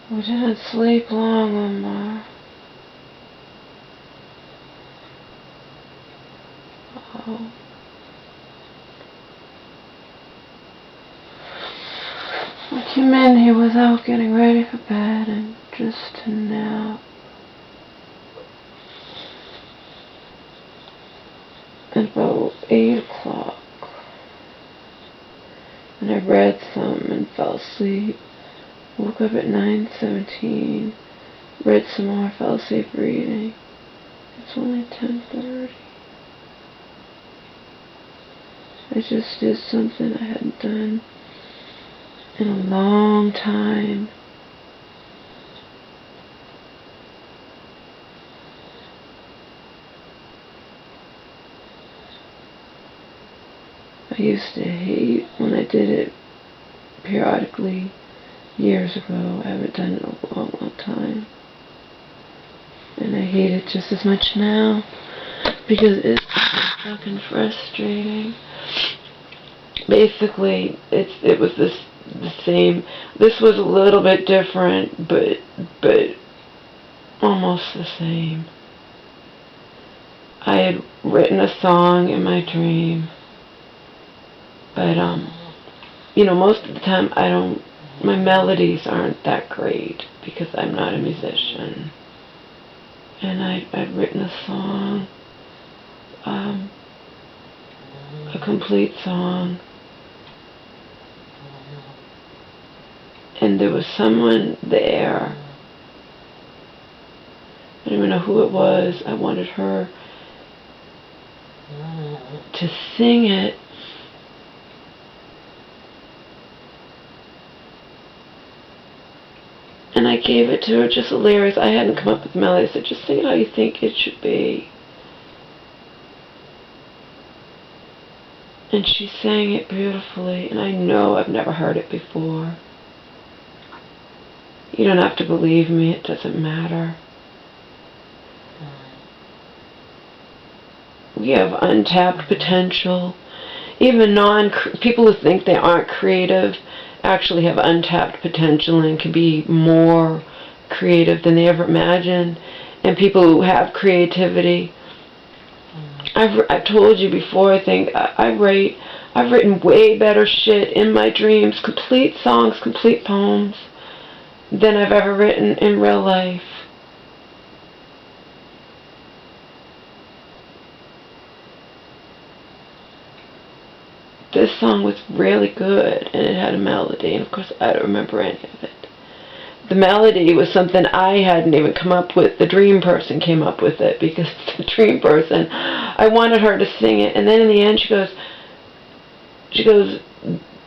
We didn't sleep long, Omar. Oh. I came in here without getting ready for bed and just to nap. At about 8 o'clock. And I read some and fell asleep. Woke up at 9:17. Read some more, fell asleep reading. It's only 10:30. I just did something I hadn't done in a long time. I used to hate when I did it periodically years ago. I haven't done it in a long, long time. And I hate it just as much now because it's fucking frustrating. Basically, it was the same. This was a little bit different, but almost the same. I had written a song in my dream, but most of the time my melodies aren't that great because I'm not a musician. And I'd written a song, a complete song, and there was someone there. I don't even know who it was. I wanted her to sing it. And I gave it to her just the lyrics. I hadn't come up with the melody. I said, just sing it how you think it should be. And she sang it beautifully. And I know I've never heard it before. You don't have to believe me. It doesn't matter. We have untapped potential. Even people who think they aren't creative actually have untapped potential and can be more creative than they ever imagined. And people who have creativity, I've told you before, I think I've written way better shit in my dreams, complete songs, complete poems, than I've ever written in real life. This song was really good, and it had a melody, and of course I don't remember any of it. The melody was something I hadn't even come up with. The dream person came up with it, because the dream person, I wanted her to sing it, and then in the end she goes,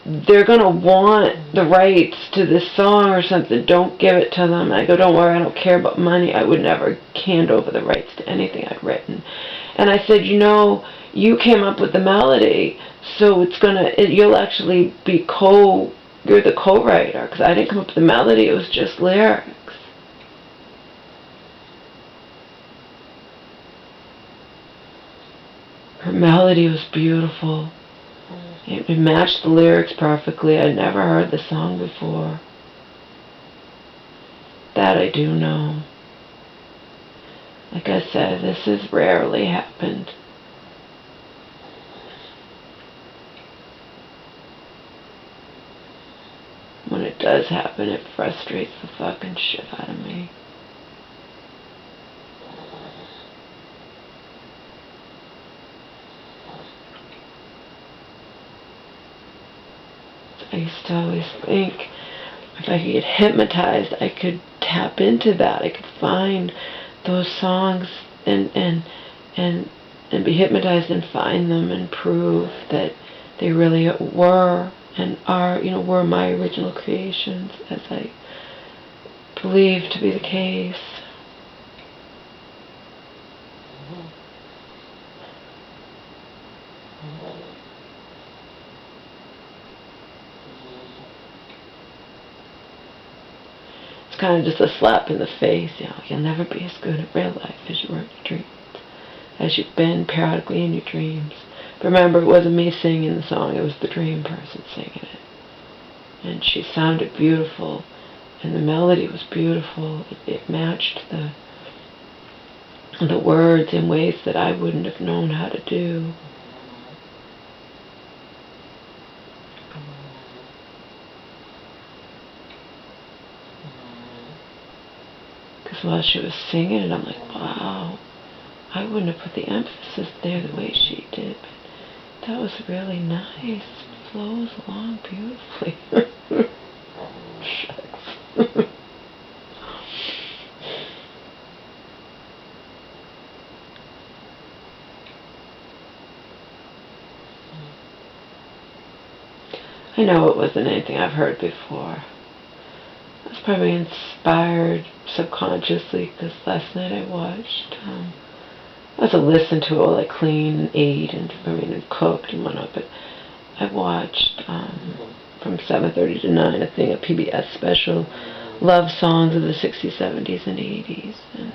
they're going to want the rights to this song or something, don't give it to them. And I go, don't worry, I don't care about money. I would never hand over the rights to anything I'd written. And I said, you came up with the melody, so you'll actually be you're the co-writer, because I didn't come up with the melody, it was just lyrics. Her melody was beautiful. It matched the lyrics perfectly. I'd never heard the song before. That I do know. Like I said, this has rarely happened. When it does happen, it frustrates the fucking shit out of me. I used to always think if I could get hypnotized, I could tap into that. I could find those songs and be hypnotized and find them and prove that they really were and are, were my original creations, as I believe to be the case. It's kind of just a slap in the face, you'll never be as good in real life as you were in your dreams. as you've been periodically in your dreams. But remember, it wasn't me singing the song, it was the dream person singing it. And she sounded beautiful, and the melody was beautiful. It matched the words in ways that I wouldn't have known how to do. Because while she was singing it, I'm like, wow, I wouldn't have put the emphasis there the way she did. But that was really nice. It flows along beautifully. Shucks. I know it wasn't anything I've heard before. I was probably inspired subconsciously because last night I watched, I also listened to it while I cleaned and ate and cooked and whatnot, but I watched from 7:30 to 9 a PBS special, love songs of the 60s, 70s, and 80s. And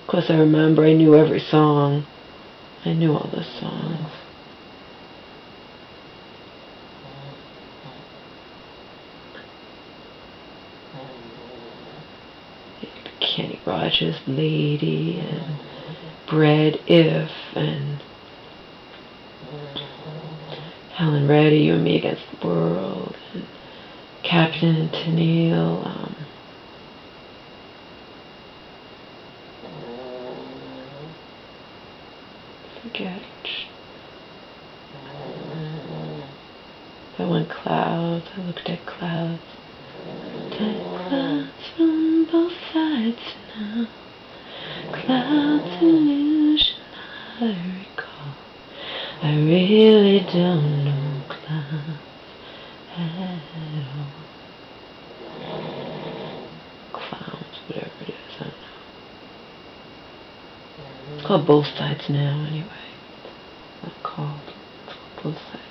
of course I remember I knew every song. I knew all the songs. Kenny Rogers' Lady and Bread If and Helen Reddy, You and Me Against the World and Captain and Tennille. Forget that one, Clouds. I looked at clouds. Clouds from both sides now. Clouds illusion I recall. I really don't know clouds at all. Clowns, whatever it is, I don't know. It's called Both Sides Now, anyway. It's not called. It's called Both Sides.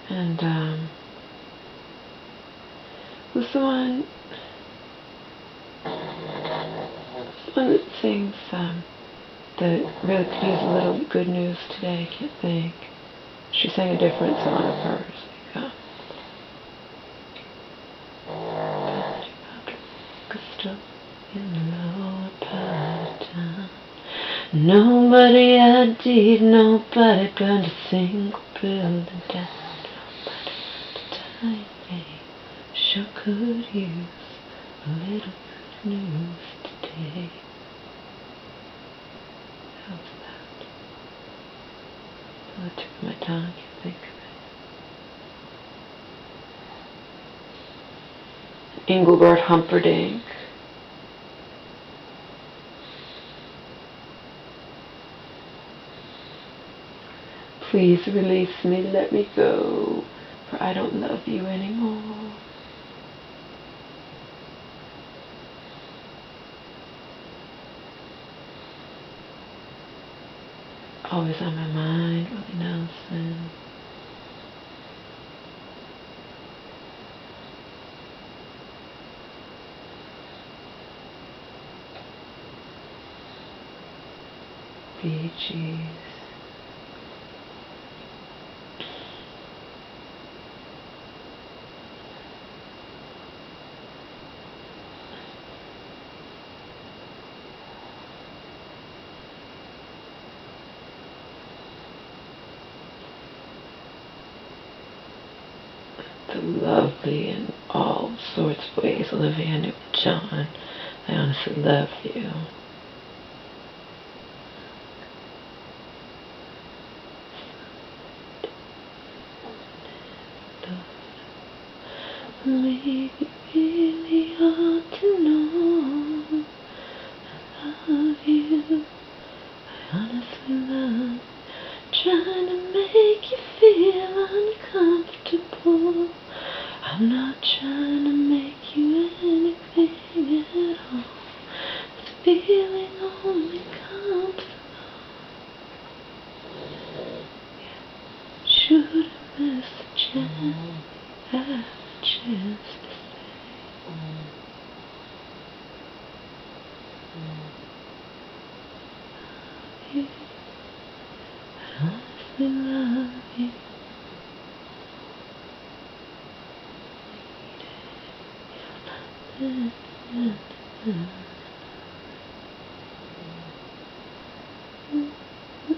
And, who's the one that sings, that really could use a little good news today? I can't think. She sang a different song of hers. Crystal in the lower part of town. Nobody had deed, nobody burned a single building down. I sure could use a little good news today. How's that? On the tip of my tongue, I can't think of it. Engelbert Humperdinck. Please release me, let me go, for I don't love you anymore. Always on my mind, Willie Nelson. Bee Gees. The lovely in all sorts of ways, Olivia Newton-John. I honestly love you. Maybe you really ought to know I love you. I honestly love trying to make you feel uncomfortable. I'm not trying to make you anything at all. This feeling only comes along. Yeah. have a chance to say you, I honestly love you.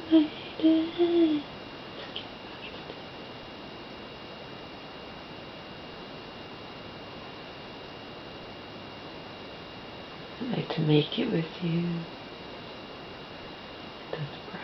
Lady, I'd like to make it with you. This bread.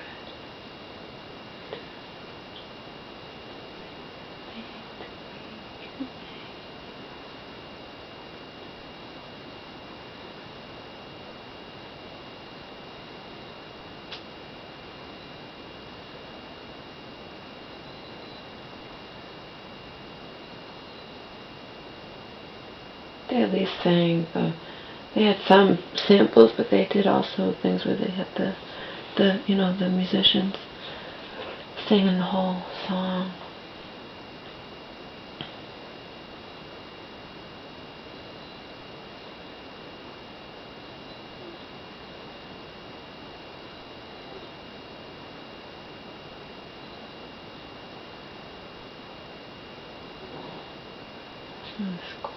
They at least sang they had some samples, but they did also things where they had the musicians singing the whole song. That's cool.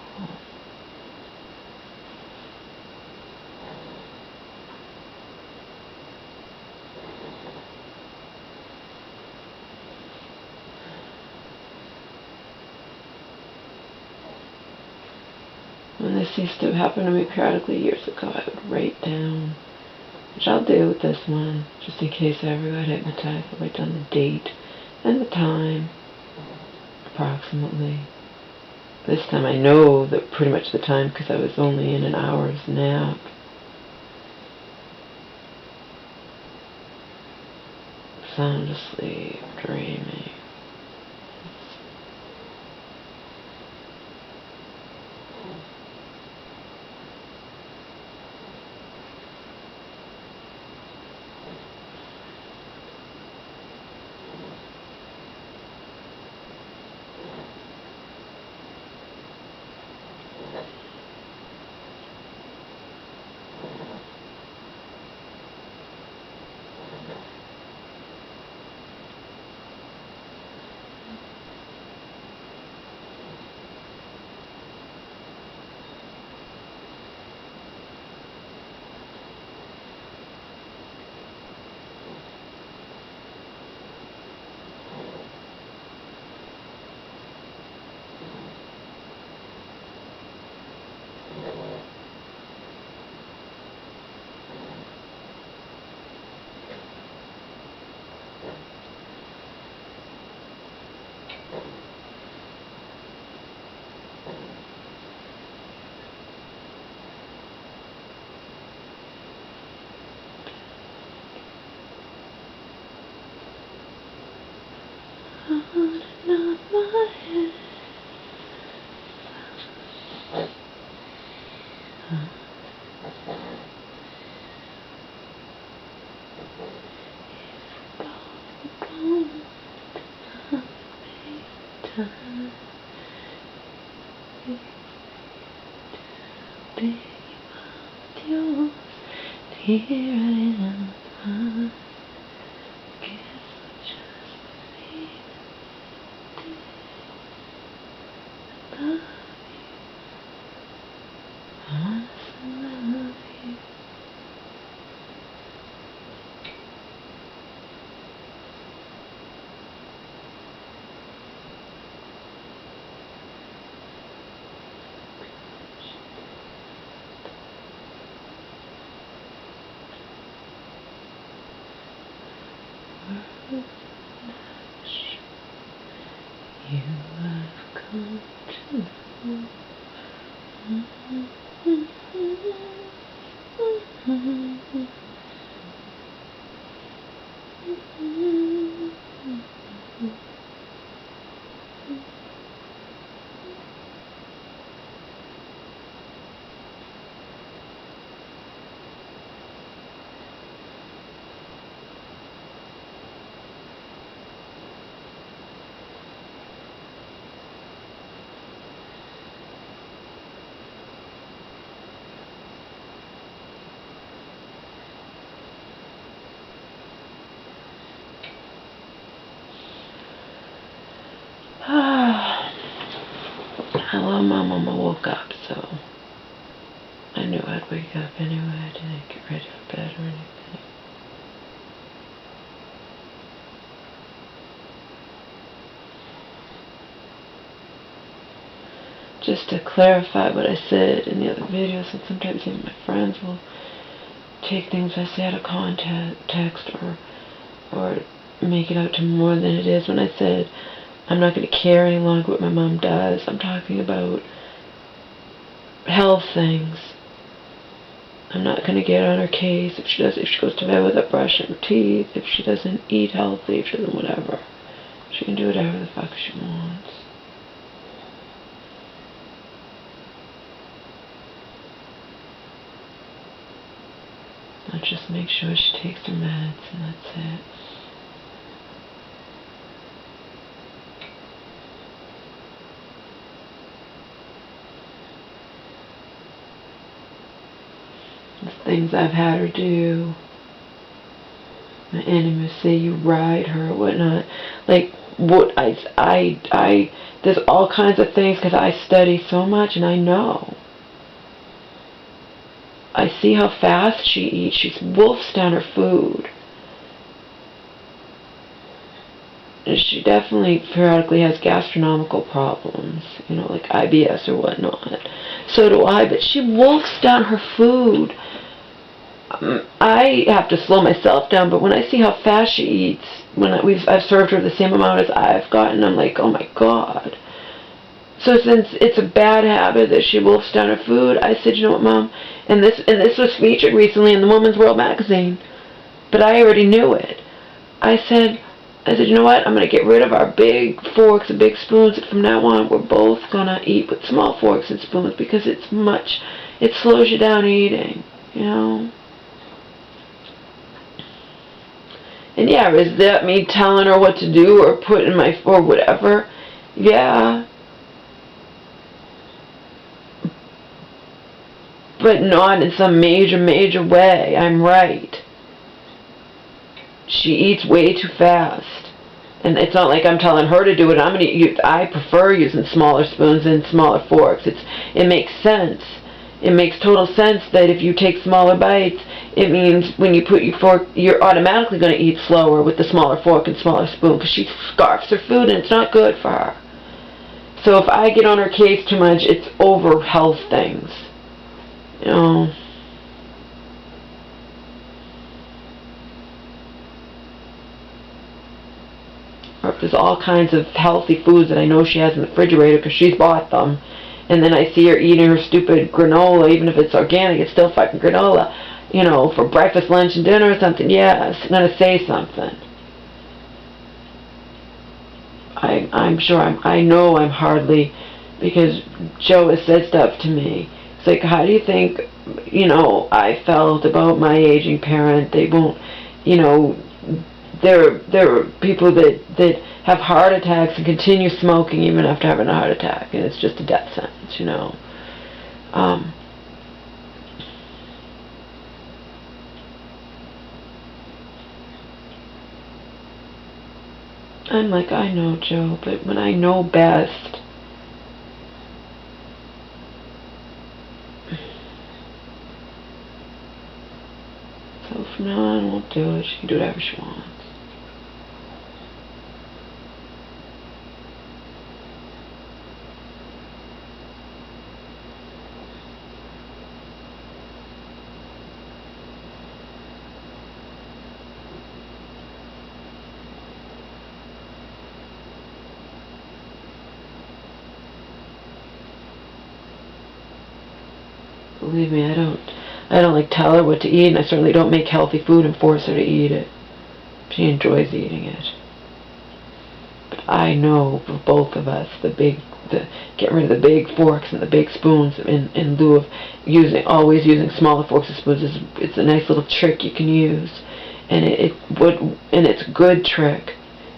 When this used to happen to me periodically years ago, I would write down, which I'll do with this one, just in case I ever got hypnotized. I'll write down the date and the time, approximately. This time I know that pretty much the time because I was only in an hour's nap. Sound asleep, dreaming. On and on my head. Here I am. You have come to know. Hello, Mom. I woke up, so I knew I'd wake up anyway. I didn't get ready for bed or anything. Just to clarify what I said in the other videos, and sometimes even my friends will take things I say out of context or make it out to more than it is. When I said I'm not going to care any longer what my mom does, I'm talking about health things. I'm not going to get on her case if she goes to bed without brushing her teeth, if she doesn't eat healthy, if she doesn't whatever. She can do whatever the fuck she wants. I'll just make sure she takes her meds, and that's it. The things I've had her do. My enemies say you ride her or whatnot. Like, what there's all kinds of things, because I study so much and I know. I see how fast she eats. She wolfs down her food. And she definitely periodically has gastronomical problems, you know, like IBS or whatnot. So do I, but she wolfs down her food. I have to slow myself down, but when I see how fast she eats, when I've served her the same amount as I've gotten, I'm like, oh my God. So since it's a bad habit that she wolfs down her food, I said, you know what, Mom? And this was featured recently in the Woman's World magazine, but I already knew it. I said, you know what? I'm going to get rid of our big forks and big spoons. From now on, we're both going to eat with small forks and spoons, because it slows you down eating, you know? And yeah, is that me telling her what to do or put in my, or whatever? Yeah. But not in some major way. I'm right. She eats way too fast. And it's not like I'm telling her to do it. I prefer using smaller spoons and smaller forks. It makes sense. It makes total sense that if you take smaller bites, it means when you put your fork, you're automatically going to eat slower with the smaller fork and smaller spoon, because she scarfs her food and it's not good for her. So if I get on her case too much, it's over health things. You know. Or if there's all kinds of healthy foods that I know she has in the refrigerator because she's bought them, and then I see her eating her stupid granola, even if it's organic, it's still fucking granola, you know, for breakfast, lunch, and dinner or something, yes, I'm going to say something. I'm sure, I know I'm hardly, because Joe has said stuff to me. It's like, how do you think, you know, I felt about my aging parent? They won't, you know, there are people that have heart attacks and continue smoking even after having a heart attack, and it's just a death sentence, you know. I'm like, I know, Joe, but when I know best, so from now on, I won't do it. She can do whatever she wants. Believe me, I don't like tell her what to eat, and I certainly don't make healthy food and force her to eat it. She enjoys eating it. But I know for both of us, get rid of the big forks and the big spoons in lieu of always using smaller forks and spoons. It's a nice little trick you can use, and it's a good trick.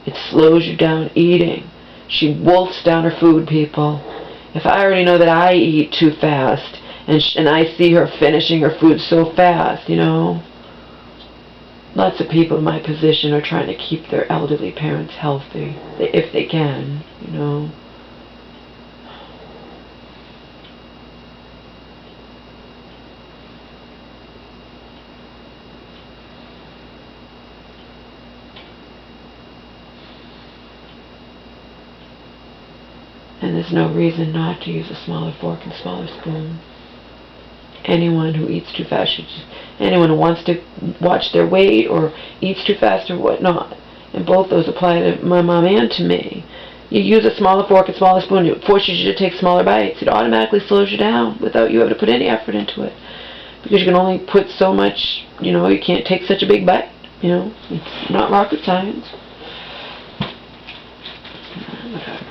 It slows you down eating. She wolfs down her food, people. If I already know that I eat too fast, and I see her finishing her food so fast, you know. Lots of people in my position are trying to keep their elderly parents healthy, if they can, you know. And there's no reason not to use a smaller fork and smaller spoon. Anyone who eats too fast should anyone who wants to watch their weight or eats too fast or whatnot, and both those apply to my mom and to me. You use a smaller fork and smaller spoon, it forces you to take smaller bites. It automatically slows you down without you having to put any effort into it. Because you can only put so much, you can't take such a big bite, It's not rocket science. Whatever.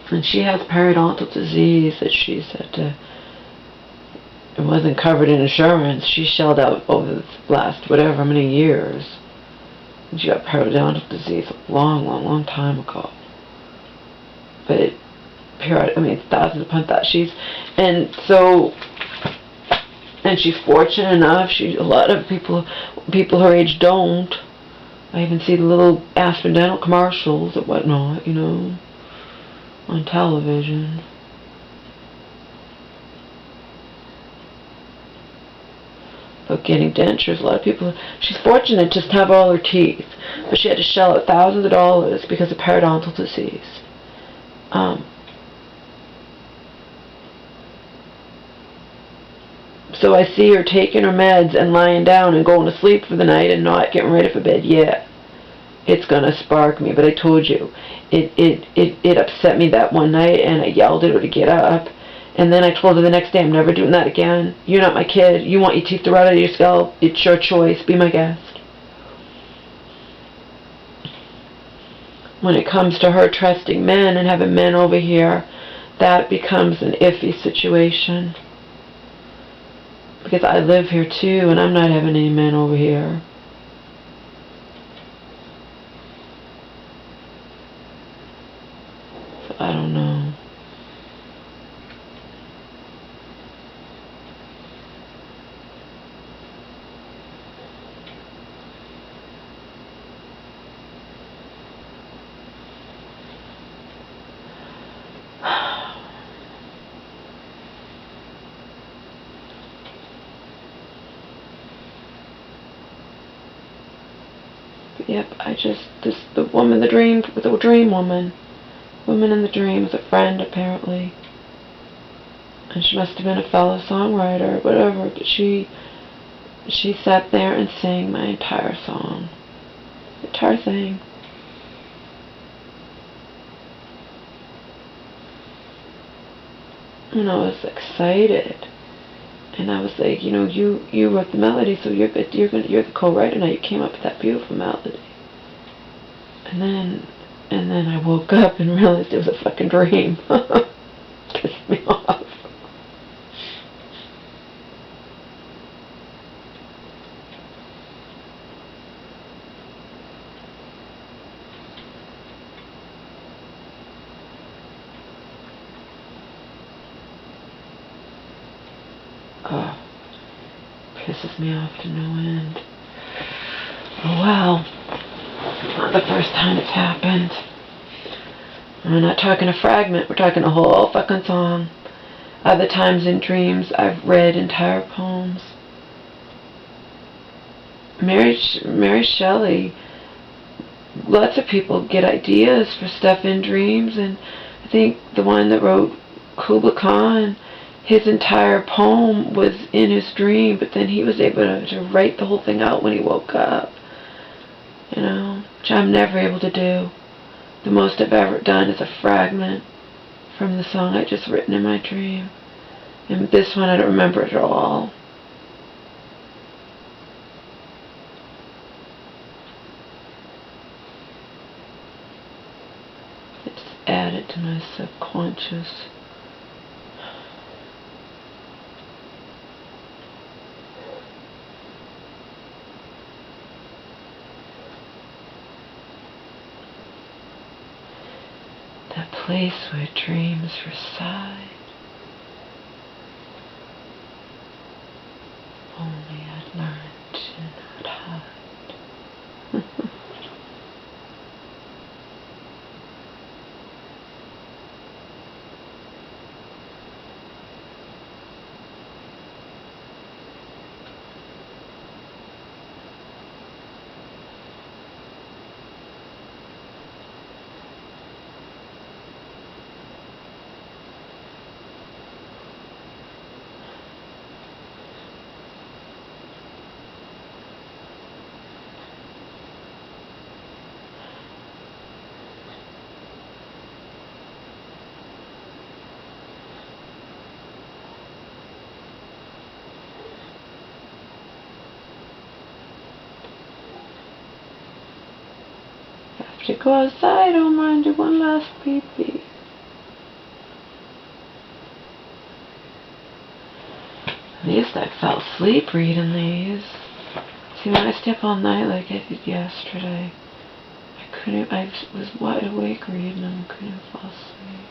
And she has periodontal disease that she said it wasn't covered in insurance. She shelled out over the last whatever many years. And she got periodontal disease a long, long, long time ago. But thousands upon thousands. And she's fortunate enough. A lot of people her age don't. I even see the little Aspen Dental commercials and whatnot, on television. But getting dentures, a lot of people. She's fortunate just to have all her teeth, but she had to shell out thousands of dollars because of periodontal disease. So I see her taking her meds and lying down and going to sleep for the night and not getting ready for bed yet. It's gonna spark me, but I told you, it upset me that one night, and I yelled at her to get up, and then I told her the next day, I'm never doing that again. You're not my kid. You want your teeth to rot out of your skull? It's your choice. Be my guest. When it comes to her trusting men and having men over here, that becomes an iffy situation. Because I live here too, and I'm not having any men over here. So I don't know. Yep, the woman, the dream woman. Woman in the dream was a friend, apparently. And she must have been a fellow songwriter or whatever, but she sat there and sang my entire song. The entire thing. And I was excited. And I was like, you wrote the melody, so you're the co-writer now. You came up with that beautiful melody. And then I woke up and realized it was a fucking dream. Pissed me off. Oh, pisses me off to no end. Oh wow. Not the first time it's happened. We're not talking a fragment, we're talking a whole fucking song. Other times in dreams I've read entire poems. Mary Shelley, lots of people get ideas for stuff in dreams, and I think the one that wrote Kubla Khan, his entire poem was in his dream, but then he was able to write the whole thing out when he woke up. Which I'm never able to do. The most I've ever done is a fragment from the song I just written in my dream. And this one I don't remember it at all. It's added to my subconscious. That place where dreams reside. Only I'd learned to not hide. to go outside, Omar, and do one last pee-pee. These, I fell asleep reading these. See, when I stay up all night like I did yesterday, I was wide awake reading them, couldn't fall asleep.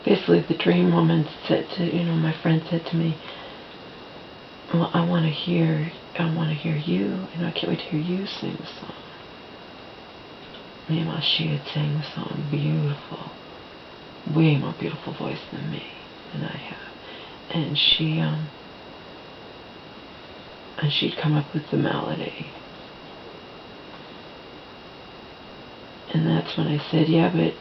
Basically, the dream woman said to, my friend said to me, well, I want to hear you, I can't wait to hear you sing the song. Meanwhile, she had sang the song beautiful, way more beautiful voice than me, than I have. And she'd come up with the melody. And that's when I said, yeah, but,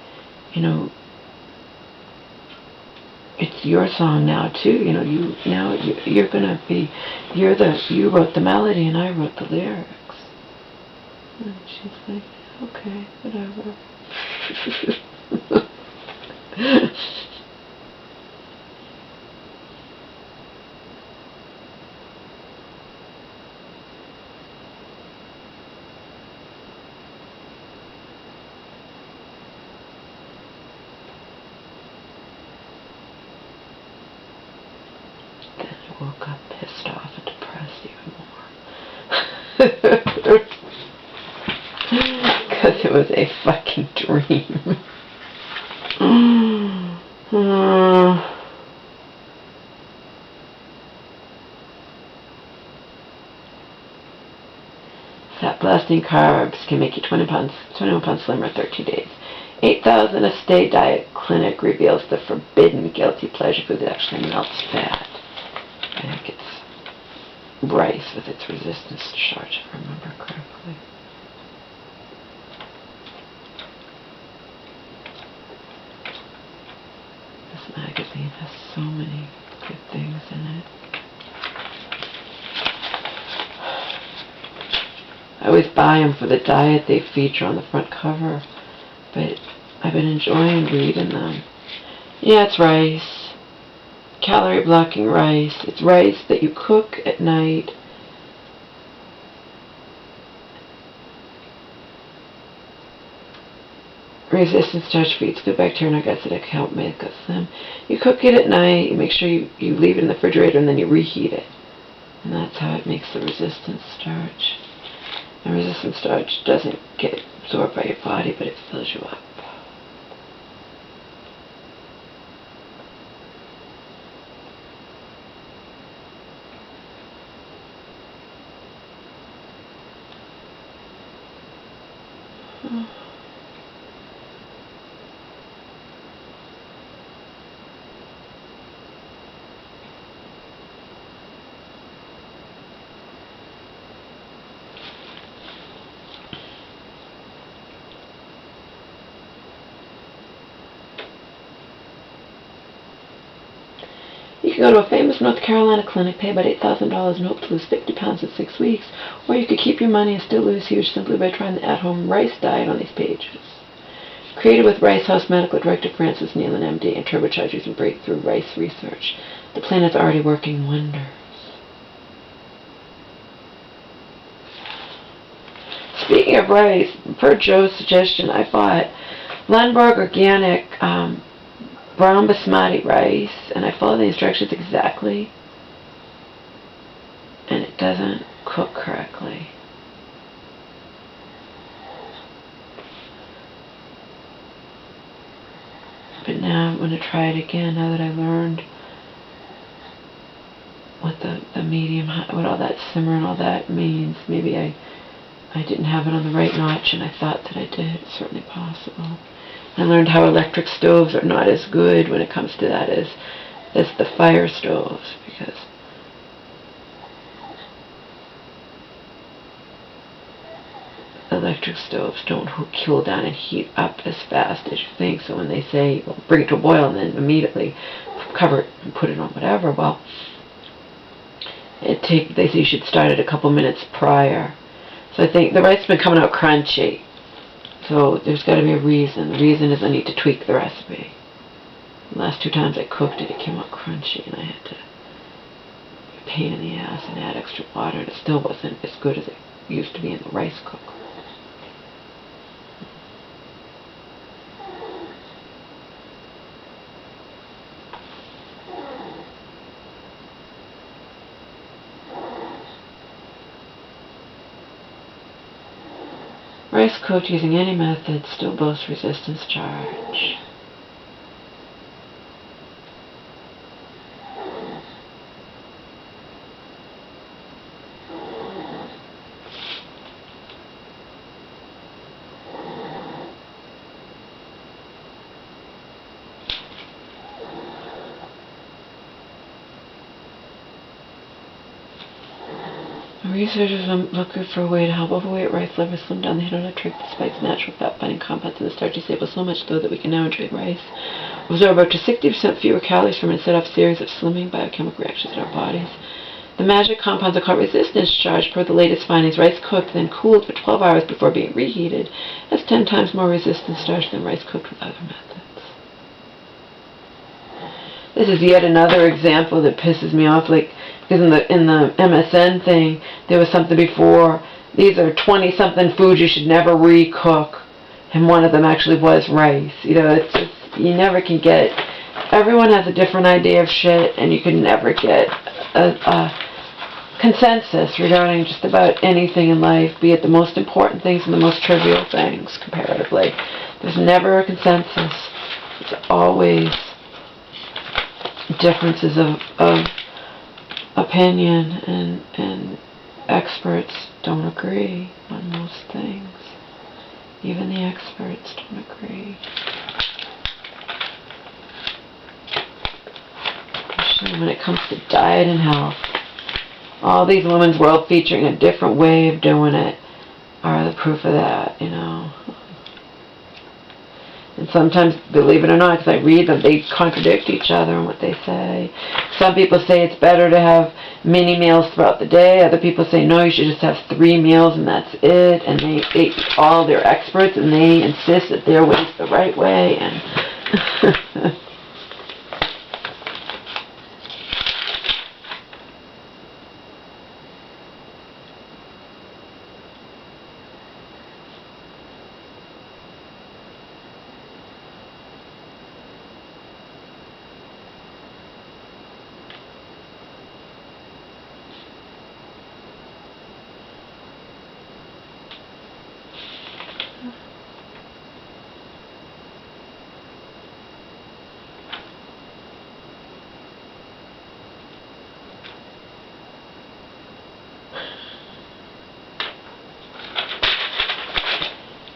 it's your song now too. You're gonna be, you wrote the melody and I wrote the lyrics. And she's like, okay, whatever. Woke up pissed off and depressed even more. Because it was a fucking dream. Fat blasting carbs can make you 21 pounds slimmer 13 days. 8,000 a stay diet clinic reveals the forbidden guilty pleasure food that actually melts fat. I think it's rice with its resistance to starch, if I remember correctly. This magazine has so many good things in it. I always buy them for the diet they feature on the front cover, but I've been enjoying reading them. Yeah, it's rice. Calorie blocking rice. It's rice that you cook at night. Resistant starch feeds good bacteria and guts that help make us slim. You cook it at night. You make sure you leave it in the refrigerator and then you reheat it. And that's how it makes the resistant starch. And resistant starch doesn't get absorbed by your body, but it fills you up. could go to a famous North Carolina clinic, pay about $8,000 and hope to lose 50 pounds in 6 weeks. Or you could keep your money and still lose huge simply by trying the at-home rice diet on these pages. Created with Rice House Medical Director Francis Nealon, MD, and turbocharged using breakthrough rice research. The plan is already working wonders. Speaking of rice, per Joe's suggestion, I bought Lundberg Organic brown basmati rice, and I followed the instructions exactly, and it doesn't cook correctly. But now I'm going to try it again, now that I learned what the medium, what all that simmer and all that means. Maybe I didn't have it on the right notch, and I thought that I did. It's certainly possible. I learned how electric stoves are not as good when it comes to that as the fire stoves, because electric stoves don't cool down and heat up as fast as you think. So when they say, well, bring it to a boil and then immediately cover it and put it on whatever, well, they say you should start it a couple minutes prior. So I think the rice has been coming out crunchy. So there's got to be a reason. The reason is I need to tweak the recipe. The last 2 times I cooked it, it came out crunchy, and I had to pain in the ass and add extra water, and it still wasn't as good as it used to be in the rice cooker. Rice cooked using any method still boasts resistance charge. Researchers are looking for a way to help overweight rice lovers slim down the hedonic despite its natural fat-binding compounds in the starchy staple, so much so that we can now enjoy rice. Absorb up to 60% fewer calories from it and set off a series of slimming biochemical reactions in our bodies. The magic compounds are called resistance charge. Per the latest findings, rice cooked then cooled for 12 hours before being reheated has 10 times more resistance charge than rice cooked with other methods. This is yet another example that pisses me off, like, because in the MSN thing, there was something before, these are 20-something foods you should never recook, and one of them actually was rice. You know, it's just, you never can get, everyone has a different idea of shit, and you can never get a consensus regarding just about anything in life, be it the most important things and the most trivial things, comparatively. There's never a consensus. It's always differences of opinion, and experts don't agree on most things. Even the experts don't agree. Especially when it comes to diet and health. All these women's world featuring a different way of doing it are the proof of that, you know. And sometimes, believe it or not, because I read them, they contradict each other in what they say. Some people say it's better to have mini meals throughout the day. Other people say, no, you should just have 3 meals and that's it. And they all they're experts, and they insist that their way is the right way. And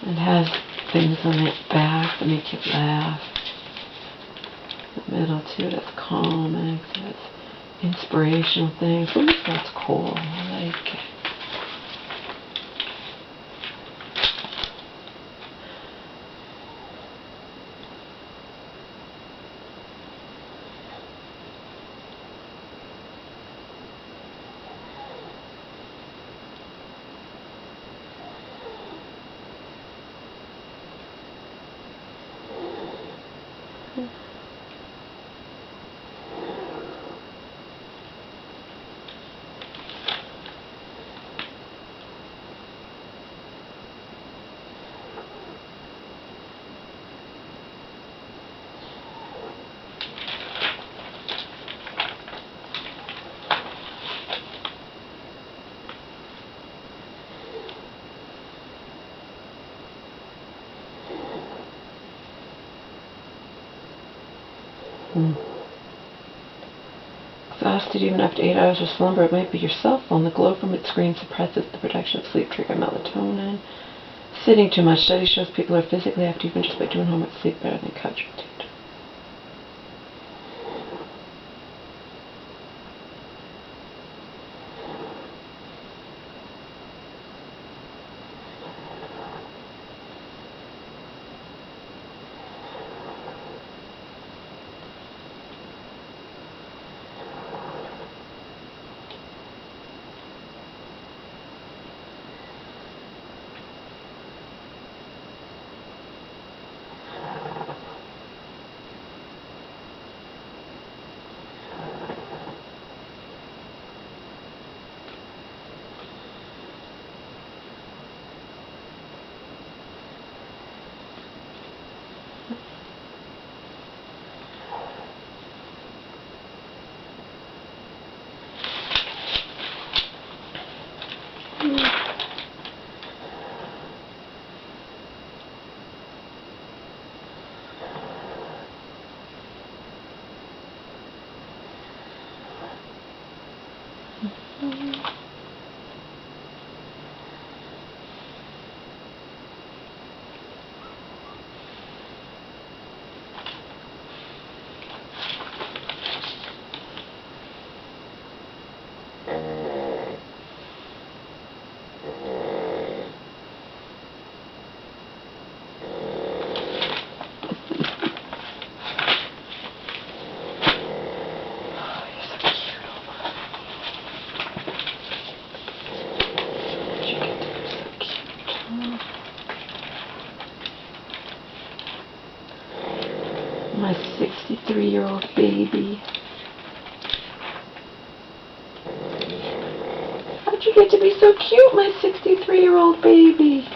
it has things on the back that make you laugh. The middle too, that's calming, that's inspirational things. Ooh, that's cool. I like it. Exhausted even after 8 hours of slumber. It might be your cell phone. The glow from its screen suppresses the production of sleep trigger melatonin. Sitting too much. Study shows people are physically active even just by doing homework, sleep better than couch potato. My 63-year-old baby. How'd you get to be so cute, my 63-year-old baby?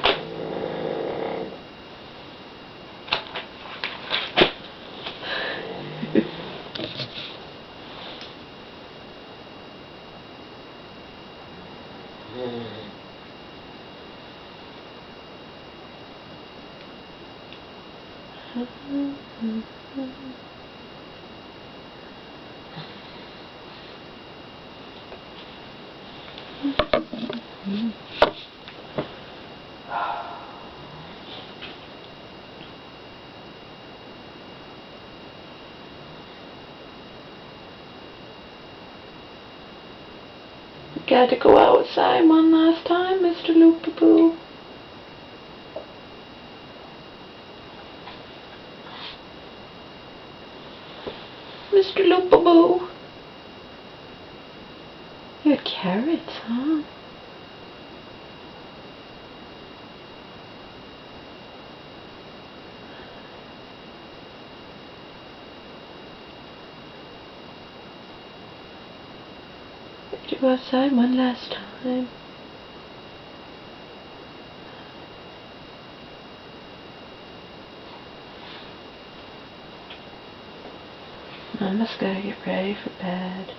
Got to go outside one last time, Mr. Loopaboo. Mr. Loopaboo. You had carrots, huh? Got to go outside one last time. Mama's gotta get ready for bed.